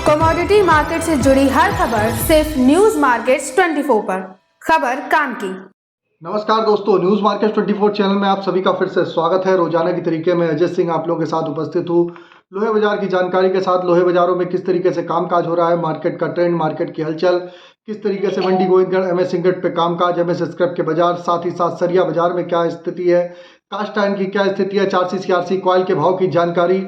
Commodity market से जुड़ी हर खबर सिर्फ न्यूज मार्केट्स 24 पर। खबर काम की। नमस्कार दोस्तों, न्यूज मार्केट 24 चैनल में आप सभी का फिर से स्वागत है। रोजाना की तरीके में अजय सिंह आप लोगों के साथ उपस्थित हूँ लोहे बाजार की जानकारी के साथ। लोहे बाजारों में किस तरीके से कामकाज हो रहा है, मार्केट का ट्रेंड, मार्केट की हलचल, किस तरीके से मंडी गोविंदगढ़ एमएस सिंगट पे कामकाज, एमएस स्क्रैप के बाजार, साथ ही साथ सरिया बाजार में क्या स्थिति है, कास्ट आयरन की क्या स्थिति है, 4C CRC कॉइल के भाव की जानकारी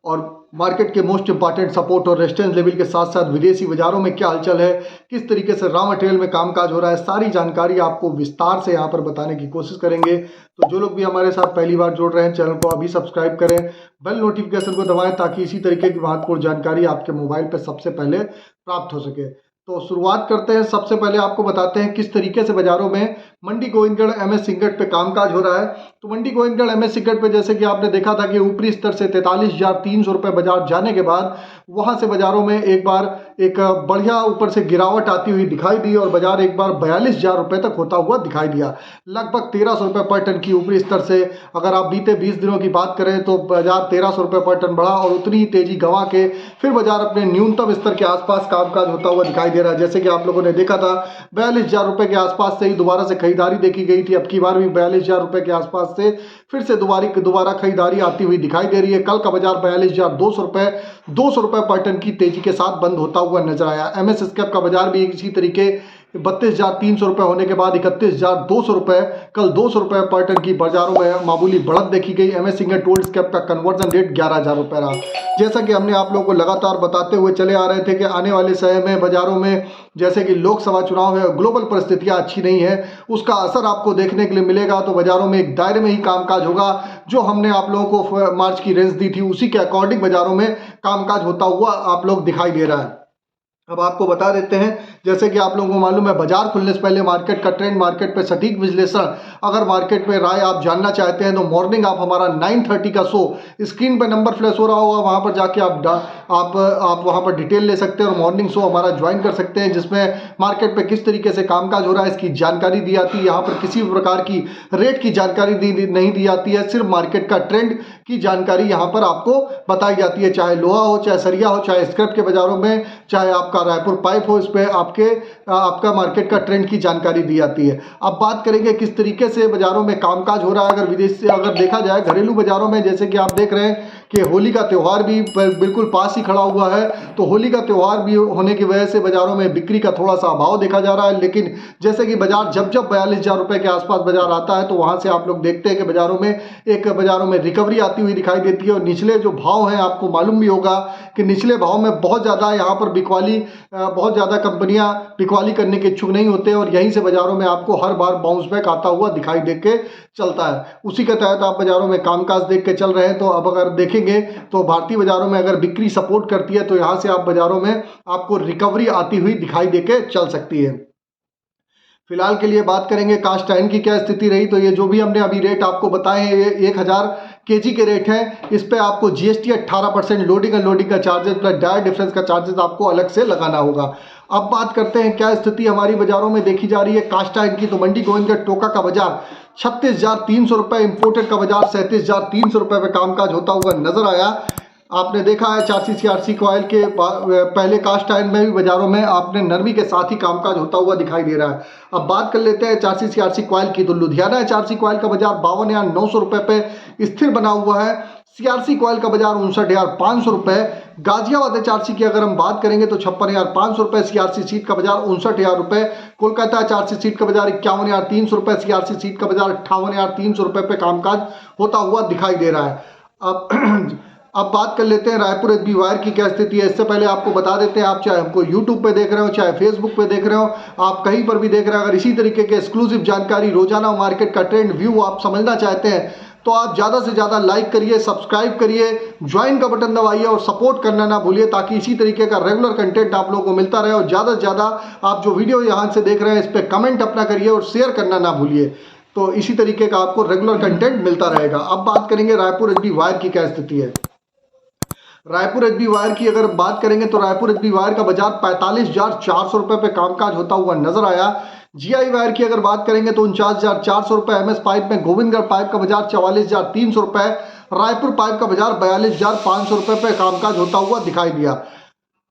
और मार्केट के मोस्ट इंपॉर्टेंट सपोर्ट और रेजिस्टेंस लेवल के साथ साथ विदेशी बाजारों में क्या हलचल है, किस तरीके से रॉ मटेरियल में कामकाज हो रहा है, सारी जानकारी आपको विस्तार से यहाँ पर बताने की कोशिश करेंगे। तो जो लोग भी हमारे साथ पहली बार जुड़ रहे हैं, चैनल को अभी सब्सक्राइब करें, बेल नोटिफिकेशन को दबाएं ताकि इसी तरीके की महत्वपूर्ण जानकारी आपके मोबाइल पर सबसे पहले प्राप्त हो सके। तो शुरुआत करते हैं। सबसे पहले आपको बताते हैं किस तरीके से बाजारों में मंडी गोविंदगढ़ एमएस सिंगट पे कामकाज हो रहा है। तो मंडी गोविंदगढ़ एमएस सिंगट पे जैसे कि आपने देखा था कि ऊपरी स्तर से 43,300 रुपये बाजार जाने के बाद वहां से बाजारों में एक बार एक बढ़िया ऊपर से गिरावट आती हुई दिखाई दी और बाजार एक बार 42,000 रुपये तक होता हुआ दिखाई दिया। लगभग 1,300 रुपये पर टन की ऊपरी स्तर से अगर आप बीते 20 दिनों की बात करें तो बाजार 1,300 रुपये पर टन बढ़ा और उतनी ही तेजी गंवा के फिर बाजार अपने न्यूनतम स्तर के आसपास कामकाज होता हुआ दिखाई दे रहा है। जैसे कि आप लोगों ने देखा था 42,000 रुपये के आसपास से ही दोबारा से खरीदारी देखी गई थी। अब की बार भी 42,000 रुपये के आसपास से फिर से दोबारा खरीदारी आती हुई दिखाई दे रही है। कल का बाजार 42,200 रुपये पर टन की तेजी के साथ बंद होता हुआ नजर आया। एमएस स्क्रैप का बाजार भी इसी तरीके 32,300 रुपये होने के बाद 31,200 रुपये, कल 200 रुपये पर टन की बाजारों में मामूली बढ़त देखी गई। एमएस सिंगल टोल्ड स्क्रैप का कन्वर्जन रेट 11,000 रुपये रहा। जैसा कि हमने आप लोगों को लगातार बताते हुए चले आ रहे थे कि आने वाले समय में बाजारों में जैसे कि लोकसभा चुनाव है, ग्लोबल परिस्थितियां अच्छी नहीं है, उसका असर आपको देखने के लिए मिलेगा। तो बाजारों में एक दायरे में ही कामकाज होगा। जो हमने आप लोगों को मार्च की रेंज दी थी उसी के अकॉर्डिंग बाजारों में कामकाज होता हुआ आप लोग दिखाई दे रहा है। अब आपको बता देते हैं, जैसे कि आप लोगों को मालूम है बाजार खुलने से पहले मार्केट का ट्रेंड, मार्केट पे सटीक विश्लेषण, अगर मार्केट में राय आप जानना चाहते हैं तो मॉर्निंग आप हमारा 9:30 का शो स्क्रीन पे नंबर फ्लैश हो रहा होगा, वहां पर जाके आप वहां पर डिटेल ले सकते हैं और मॉर्निंग शो हमारा ज्वाइन कर सकते हैं, जिसमें मार्केट पे किस तरीके से कामकाज हो रहा है इसकी जानकारी दी जाती है। यहाँ पर किसी भी प्रकार की रेट की जानकारी नहीं दी जाती है, सिर्फ मार्केट का ट्रेंड की जानकारी यहाँ पर आपको बताई जाती है। चाहे लोहा हो, चाहे सरिया हो, चाहे स्क्रैप के बाजारों में, चाहे आपका रायपुर पाइप हो, इस पे आपका मार्केट का ट्रेंड की जानकारी दी जाती है। अब बात करेंगे किस तरीके से बाजारों में कामकाज हो रहा है। अगर विदेश से अगर देखा जाए घरेलू बाजारों में, जैसे कि आप देख रहे हैं कि होली का त्यौहार भी बिल्कुल पास ही खड़ा हुआ है, तो होली का त्यौहार भी होने की वजह से बाजारों में बिक्री का थोड़ा सा अभाव देखा जा रहा है। लेकिन जैसे कि बाजार जब 42,000 रुपये के आसपास बाजार आता है तो वहां से आप लोग देखते हैं कि बाजारों में रिकवरी आती हुई दिखाई देती है। और निचले जो भाव हैं, आपको मालूम भी होगा कि निचले भाव में बहुत ज़्यादा यहाँ पर बहुत ज़्यादा कंपनियां बिकवाली करने के इच्छुक नहीं होते और यहीं से बाजारों में आपको हर बार बाउंस बैक आता हुआ दिखाई दे के चलता है। उसी के तहत आप बाजारों में कामकाज देख के चल रहे हैं। तो अब अगर देखेंगे तो भारतीय बाजारों में अगर बिक्री सपोर्ट करती है तो यहाँ से आप बाजारों में आपको रिकवरी आती हुई दिखाई दे के चल सकती है। फिलहाल के लिए बात करेंगे कास्ट आयरन की क्या स्थिति रही। तो ये जो भी हमने अभी रेट आपको बताए हैं ये 1,000 kg के रेट हैं। इस पे आपको जीएसटी 18%, लोडिंग अनलोडिंग का चार्जेस प्लस डायर डिफरेंस का चार्जेस आपको अलग से लगाना होगा। अब बात करते हैं क्या स्थिति हमारी बाजारों में देखी जा रही है कास्ट आयरन की। तो मंडी गोविंदगढ़ टोका का बाजार 36,300 रुपये, इंपोर्टेड का बाजार 37,300 रुपये पे कामकाज होता हुआ नजर आया। आपने देखा है 4C CRC कॉइल के पहले कास्ट आयरन में भी बाजारों में आपने नरमी के साथ ही कामकाज होता हुआ दिखाई दे रहा है। अब बात कर लेते हैं 4C CRC कॉइल की। तो लुधियाना 4C कॉइल का बाजार 52,900 रुपये पे स्थिर बना हुआ है। CRC कॉइल का बाजार 59,500 रुपये। गाजियाबाद 4C की अगर हम बात करेंगे तो 56,500 रुपये। CRC सीट का बाजार 59,000 रुपये। कोलकाता 4C सीट का बाजार 51,300 रुपये। CRC सीट का बाजार 58,300 रुपये पे कामकाज होता हुआ दिखाई दे रहा है। अब बात कर लेते हैं रायपुर एचबी वायर की क्या स्थिति है। इससे पहले आपको बता देते हैं, आप चाहे हमको यूट्यूब पे देख रहे हो, चाहे फेसबुक पे देख रहे हो, आप कहीं पर भी देख रहे हो, अगर इसी तरीके के एक्सक्लूसिव जानकारी, रोजाना मार्केट का ट्रेंड व्यू आप समझना चाहते हैं तो आप ज़्यादा से ज़्यादा लाइक करिए, सब्सक्राइब करिए, ज्वाइन का बटन दबाइए और सपोर्ट करना ना भूलिए ताकि इसी तरीके का रेगुलर कंटेंट आप लोगों को मिलता रहे। और ज़्यादा से ज़्यादा आप जो वीडियो यहाँ से देख रहे हैं इस पर कमेंट अपना करिए और शेयर करना ना भूलिए। तो इसी तरीके का आपको रेगुलर कंटेंट मिलता रहेगा। अब बात करेंगे रायपुर एचबी वायर की क्या स्थिति है। रायपुर एचबी वायर की अगर बात करेंगे तो रायपुर एचबी वायर का बाजार 45,400 रुपये पे कामकाज होता हुआ नजर आया। जीआई वायर की अगर बात करेंगे तो 49,400 रुपये। एमएस पाइप में गोविंदगढ़ पाइप का बाजार 44,300 रुपये। रायपुर पाइप का बाजार 42,500 रुपये पे कामकाज होता हुआ दिखाई दिया।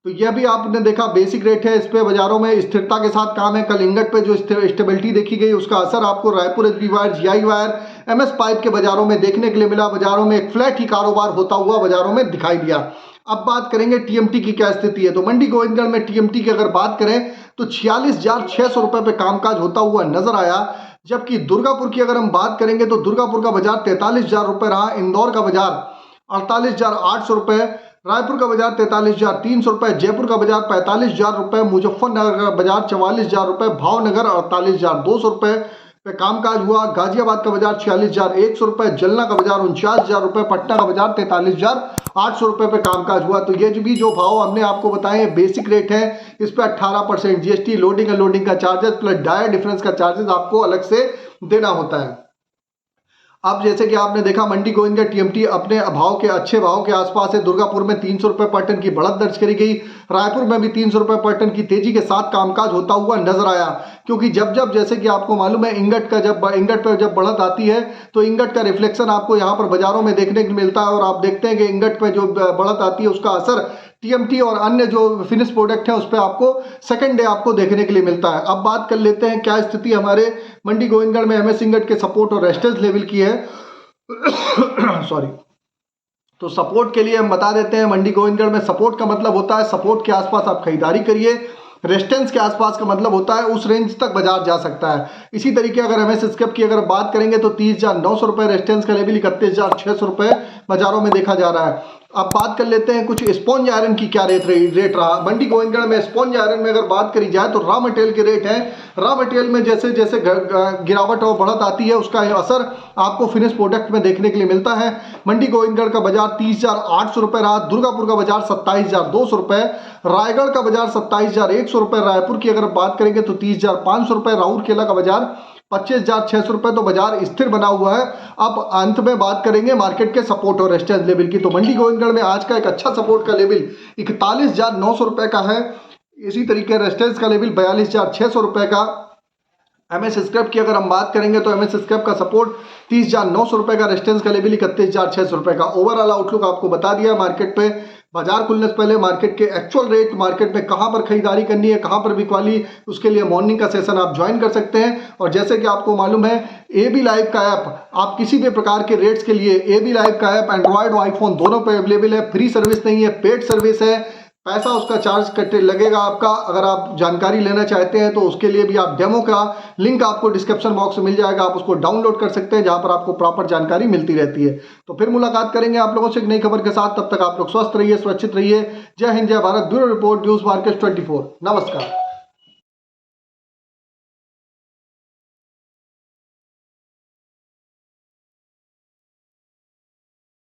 तो यह भी आपने देखा बेसिक रेट है, इस पे बाजारों में स्थिरता के साथ काम है। कल इंगट पे जो स्टेबिलिटी देखी गई उसका असर आपको Raipur HB wire, GI wire, MS pipe के बाजारों में देखने के लिए मिला। बाजारों में एक फ्लैट ही कारोबार होता हुआ बाजारों में दिखाई दिया। अब बात करेंगे टीएमटी की क्या स्थिति है। तो मंडी गोविंदगढ़ में टीएमटी की अगर बात करें तो 46,600 रुपए पे कामकाज होता हुआ नजर आया। जबकि दुर्गापुर की अगर हम बात करेंगे तो दुर्गापुर का बाजार 43,000 रुपए रहा, इंदौर का बाजार 48,800 रुपए, रायपुर का बाजार 43,300 रुपए, जयपुर का बाजार 45,000 रुपए, मुजफ्फरनगर का बाजार 44,000 रुपए, भावनगर 48,200 रुपए पे कामकाज हुआ। गाजियाबाद का बाजार 46,100 रुपए, जलना का बाजार 49,000 रुपए, पटना का बाजार 43,800 रुपए पे कामकाज हुआ। तो ये भी जो भाव हमने आपको बताए बेसिक रेट है, इस पे 18% जीएसटी, लोडिंग अनलोडिंग का चार्जेस प्लस डायर डिफरेंस का चार्जेस आपको अलग से देना होता है। अब जैसे कि आपने देखा मंडी गोविंदगढ़ टीएमटी अपने भाव के अच्छे भाव के आसपास है। दुर्गापुर में 300 रुपए पर टन की बढ़त दर्ज करी गई, रायपुर में भी 300 रुपए पर टन की तेजी के साथ कामकाज होता हुआ नजर आया। क्योंकि जब जैसे कि आपको मालूम है इंगट पर जब बढ़त आती है तो इंगट का रिफ्लेक्शन आपको यहाँ पर बाजारों में देखने को मिलता है। और आप देखते हैं कि इंगट पर जो बढ़त आती है उसका असर टीएमटी और अन्य जो फिनिश प्रोडक्ट है उस पर आपको सेकंड डे आपको देखने के लिए मिलता है। अब बात कर लेते हैं क्या स्थिति हमारे मंडी गोविंदगढ़ में एमएस इंगट के सपोर्ट और रेजिस्टेंस लेवल की है। सॉरी, तो सपोर्ट के लिए हम बता देते हैं मंडी गोविंदगढ़ में सपोर्ट का मतलब होता है सपोर्ट के आसपास आप खरीदारी करिए, रेजिस्टेंस के आसपास का मतलब होता है उस रेंज तक बाजार जा सकता है। इसी तरीके अगर एमएस स्क्रैप की अगर बात करेंगे तो 30,900 रुपए, रेजिस्टेंस का लेवल 31,600 रुपए बाजारों में देखा जा रहा है। अब बात कर लेते हैं कुछ स्पॉन्ज आयरन की क्या रेट रहा मंडी गोविंदगढ़ में। स्पॉन्ज आयरन में अगर बात करी जाए तो रॉ मटेरियल के रेट है, रॉ मटेरियल में जैसे जैसे गिरावट और बढ़त आती है उसका असर आपको फिनिश प्रोडक्ट में देखने के लिए मिलता है। मंडी गोविंदगढ़ का बाजार 30,800 रुपए रहा, दुर्गापुर का बाजार 27,200 रुपए, रायगढ़ का बाजार 27,100 रुपए, रायपुर की अगर बात करेंगे तो 30,500 रुपए, राउरकेला का बाजार 25,600 रुपए। तो बाजार स्थिर बना हुआ है। अब अंत में बात करेंगे मार्केट के सपोर्ट और रेजिस्टेंस लेवल की। तो मंडी गोविंदगढ़ में आज का एक अच्छा सपोर्ट का लेवल 41,900 रुपए का है। इसी तरीके रेजिस्टेंस का लेवल 42,600 रुपए का। एमएस स्क्रैप की अगर हम बात करेंगे तो एमएस स्क्रैप का सपोर्ट 30,900 रुपए का, रेजिस्टेंस का लेवल 31,600 रुपए का। ओवरऑल आउटलुक आपको बता दिया मार्केट पे। बाजार खुलने से पहले मार्केट के एक्चुअल रेट, मार्केट में कहां पर खरीदारी करनी है, कहां पर बिकवाली, उसके लिए मॉर्निंग का सेशन आप ज्वाइन कर सकते हैं। और जैसे कि आपको मालूम है एबी लाइव का ऐप आप किसी भी प्रकार के रेट्स के लिए, एबी लाइव का ऐप एंड्रॉयड और आईफोन दोनों पे अवेलेबल है। फ्री सर्विस नहीं है, पेड सर्विस है, पैसा उसका चार्ज कटे लगेगा आपका। अगर आप जानकारी लेना चाहते हैं तो उसके लिए भी आप डेमो का लिंक आपको डिस्क्रिप्शन बॉक्स में मिल जाएगा, आप उसको डाउनलोड कर सकते हैं जहां पर आपको प्रॉपर जानकारी मिलती रहती है। तो फिर मुलाकात करेंगे आप लोगों से एक नई खबर के साथ। तब तक आप लोग स्वस्थ रहिए, सुरक्षित रहिए। जय हिंद, जय Bharat. Bureau report, news market 24। नमस्कार।